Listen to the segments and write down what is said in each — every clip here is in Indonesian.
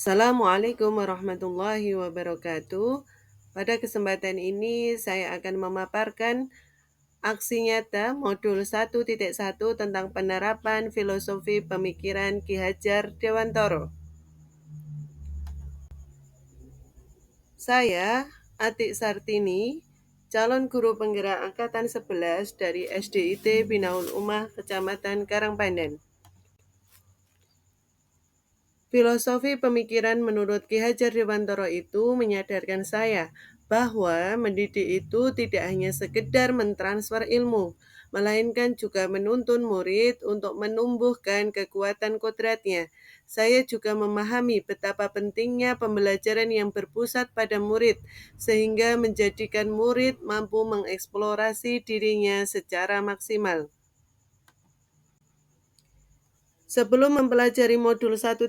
Assalamualaikum warahmatullahi wabarakatuh. Pada kesempatan ini saya akan memaparkan aksi nyata modul 1.1 tentang penerapan filosofi pemikiran Ki Hajar Dewantoro. Saya, Atik Sartini, calon guru penggerak angkatan 11 dari SDIT Binaul Ummah Kecamatan Karangpandan. Filosofi pemikiran menurut Ki Hajar Dewantoro itu menyadarkan saya bahwa mendidik itu tidak hanya sekedar mentransfer ilmu, melainkan juga menuntun murid untuk menumbuhkan kekuatan kodratnya. Saya juga memahami betapa pentingnya pembelajaran yang berpusat pada murid, sehingga menjadikan murid mampu mengeksplorasi dirinya secara maksimal. Sebelum mempelajari modul 1.1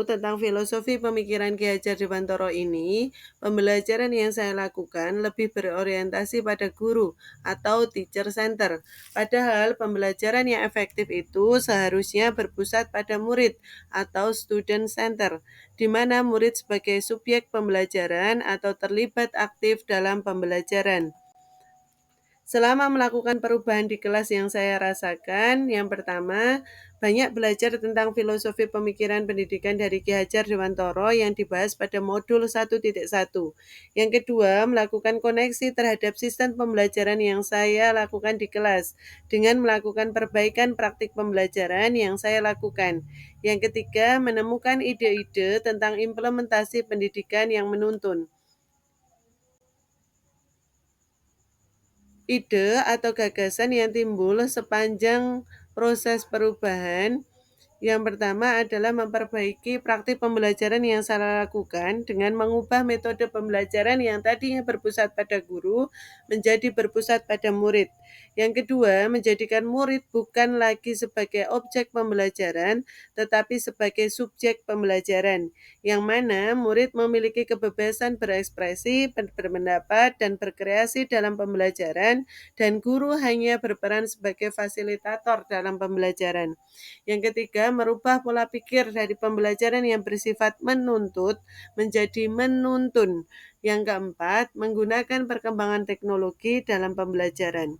tentang filosofi pemikiran Ki Hajar Dewantoro ini, pembelajaran yang saya lakukan lebih berorientasi pada guru atau teacher center. Padahal pembelajaran yang efektif itu seharusnya berpusat pada murid atau student center, di mana murid sebagai subjek pembelajaran atau terlibat aktif dalam pembelajaran. Selama melakukan perubahan di kelas yang saya rasakan, yang pertama, banyak belajar tentang filosofi pemikiran pendidikan dari Ki Hajar Dewantoro yang dibahas pada modul 1.1. Yang kedua, melakukan koneksi terhadap sistem pembelajaran yang saya lakukan di kelas dengan melakukan perbaikan praktik pembelajaran yang saya lakukan. Yang ketiga, menemukan ide-ide tentang implementasi pendidikan yang menuntun. Ide atau gagasan yang timbul sepanjang proses perubahan. Yang pertama adalah memperbaiki praktik pembelajaran yang saya lakukan dengan mengubah metode pembelajaran yang tadinya berpusat pada guru menjadi berpusat pada murid. Yang kedua, menjadikan murid bukan lagi sebagai objek pembelajaran, tetapi sebagai subjek pembelajaran, yang mana murid memiliki kebebasan berekspresi, berpendapat, dan berkreasi dalam pembelajaran, dan guru hanya berperan sebagai fasilitator dalam pembelajaran. Yang ketiga, merubah pola pikir dari pembelajaran yang bersifat menuntut menjadi menuntun. Yang keempat, menggunakan perkembangan teknologi dalam pembelajaran.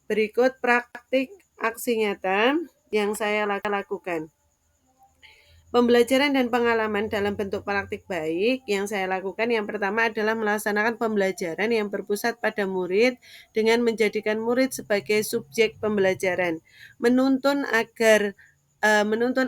Berikut praktik aksi nyata yang saya lakukan. Pembelajaran dan pengalaman dalam bentuk praktik baik yang saya lakukan yang pertama adalah melaksanakan pembelajaran yang berpusat pada murid dengan menjadikan murid sebagai subjek pembelajaran. Menuntun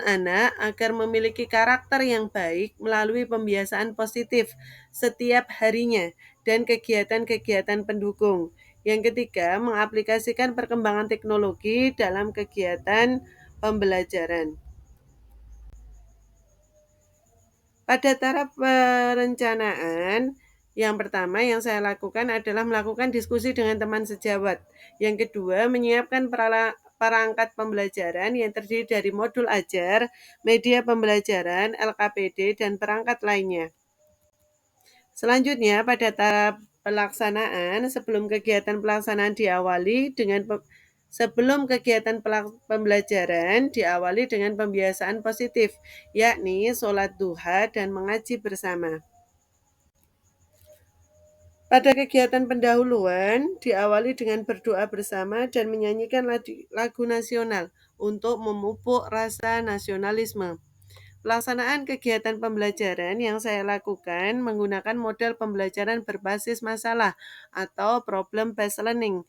anak agar memiliki karakter yang baik melalui pembiasaan positif setiap harinya dan kegiatan-kegiatan pendukung. Yang ketiga, mengaplikasikan perkembangan teknologi dalam kegiatan pembelajaran. Pada taraf perencanaan, yang pertama yang saya lakukan adalah melakukan diskusi dengan teman sejawat. Yang kedua, menyiapkan perangkat pembelajaran yang terdiri dari modul ajar, media pembelajaran, LKPD, dan perangkat lainnya. Selanjutnya, pada tahap pelaksanaan, sebelum kegiatan pembelajaran diawali dengan pembiasaan positif, yakni sholat duha dan mengaji bersama. Pada kegiatan pendahuluan, diawali dengan berdoa bersama dan menyanyikan lagu nasional untuk memupuk rasa nasionalisme. Pelaksanaan kegiatan pembelajaran yang saya lakukan menggunakan model pembelajaran berbasis masalah atau problem-based learning,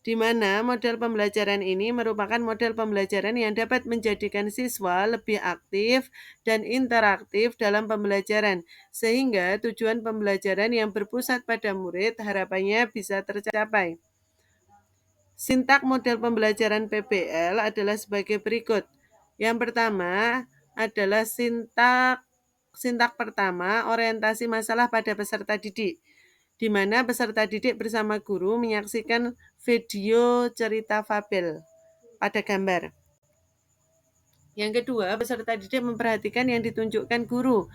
di mana model pembelajaran ini merupakan model pembelajaran yang dapat menjadikan siswa lebih aktif dan interaktif dalam pembelajaran, sehingga tujuan pembelajaran yang berpusat pada murid harapannya bisa tercapai. Sintak model pembelajaran PBL adalah sebagai berikut. Yang pertama adalah sintak pertama, orientasi masalah pada peserta didik, di mana peserta didik bersama guru menyaksikan video cerita fabel pada gambar. Yang kedua, peserta didik memperhatikan yang ditunjukkan guru,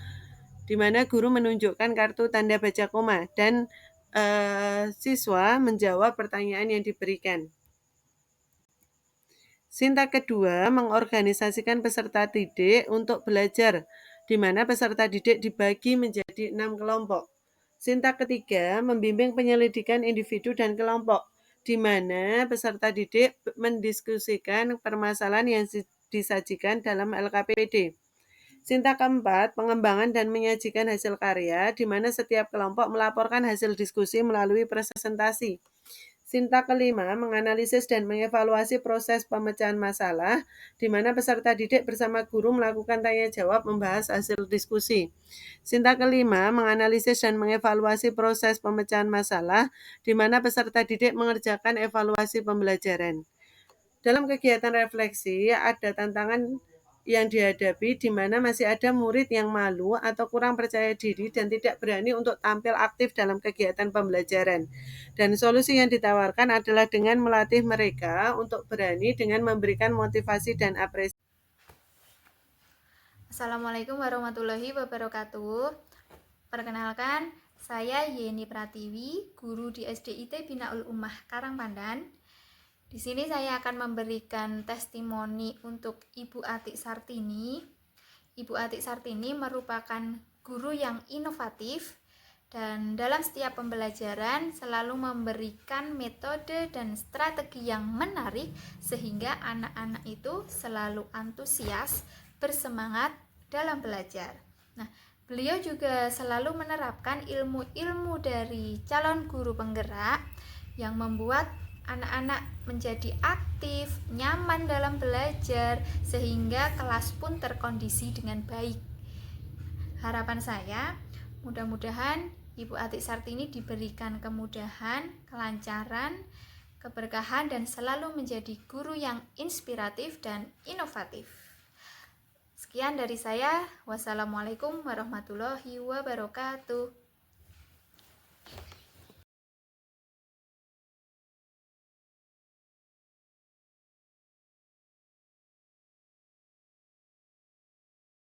di mana guru menunjukkan kartu tanda baca koma dan siswa menjawab pertanyaan yang diberikan. Sinta kedua, mengorganisasikan peserta didik untuk belajar, di mana peserta didik dibagi menjadi 6 kelompok. Sinta ketiga, membimbing penyelidikan individu dan kelompok, di mana peserta didik mendiskusikan permasalahan yang disajikan dalam LKPD. Sinta keempat, pengembangan dan menyajikan hasil karya, di mana setiap kelompok melaporkan hasil diskusi melalui presentasi. Sinta kelima, menganalisis dan mengevaluasi proses pemecahan masalah, di mana peserta didik bersama guru melakukan tanya jawab membahas hasil diskusi. Sinta kelima, menganalisis dan mengevaluasi proses pemecahan masalah, di mana peserta didik mengerjakan evaluasi pembelajaran. Dalam kegiatan refleksi, ada tantangan yang dihadapi di mana masih ada murid yang malu atau kurang percaya diri dan tidak berani untuk tampil aktif dalam kegiatan pembelajaran. Dan solusi yang ditawarkan adalah dengan melatih mereka untuk berani dengan memberikan motivasi dan apresiasi. Assalamualaikum warahmatullahi wabarakatuh. Perkenalkan, saya Yeni Pratiwi, guru di SDIT Binaul Ummah Karangpandan. Di sini saya akan memberikan testimoni untuk Ibu Atik Sartini. Ibu Atik Sartini merupakan guru yang inovatif dan dalam setiap pembelajaran selalu memberikan metode dan strategi yang menarik sehingga anak-anak itu selalu antusias, bersemangat dalam belajar. Nah, beliau juga selalu menerapkan ilmu-ilmu dari calon guru penggerak yang membuat anak-anak menjadi aktif, nyaman dalam belajar, sehingga kelas pun terkondisi dengan baik. Harapan saya, mudah-mudahan Ibu Atik Sartini diberikan kemudahan, kelancaran, keberkahan, dan selalu menjadi guru yang inspiratif dan inovatif. Sekian dari saya. Wassalamualaikum warahmatullahi wabarakatuh.